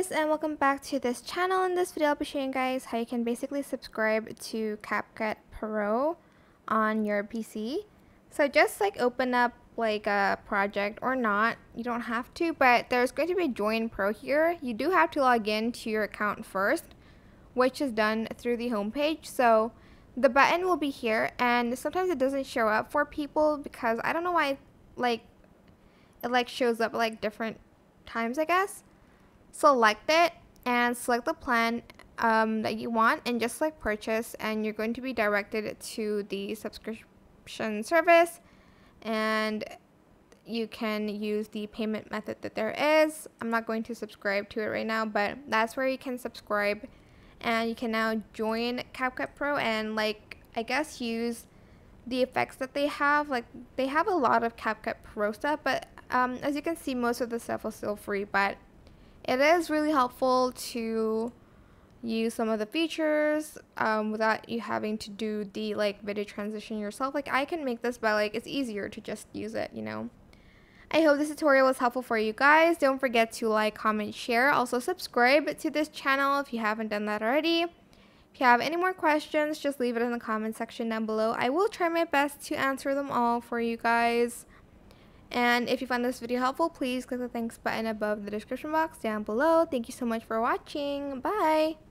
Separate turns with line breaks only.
guys, and welcome back to this channel. In this video I'll be showing you guys how you can basically subscribe to CapCut Pro on your PC. So just like open up like a project, or not, you don't have to, but there's going to be Join Pro here. You do have to log in to your account first, which is done through the homepage. So the button will be here, and sometimes it doesn't show up for people because I don't know why it shows up like different times, I guess. Select it and select the plan that you want, and just like purchase, and you're going to be directed to the subscription service, and you can use the payment method that there is. I'm not going to subscribe to it right now, but that's where you can subscribe, and you can now join CapCut Pro and like I guess use the effects that they have. Like they have a lot of CapCut Pro stuff, but as you can see, most of the stuff is still free, but it is really helpful to use some of the features without you having to do the like video transition yourself. Like I can make this, but like it's easier to just use it, you know. I hope this tutorial was helpful for you guys. Don't forget to like, comment, share. Also subscribe to this channel if you haven't done that already. If you have any more questions, just leave it in the comment section down below. I will try my best to answer them all for you guys. And if you found this video helpful, please click the thanks button above the description box down below. Thank you so much for watching. Bye!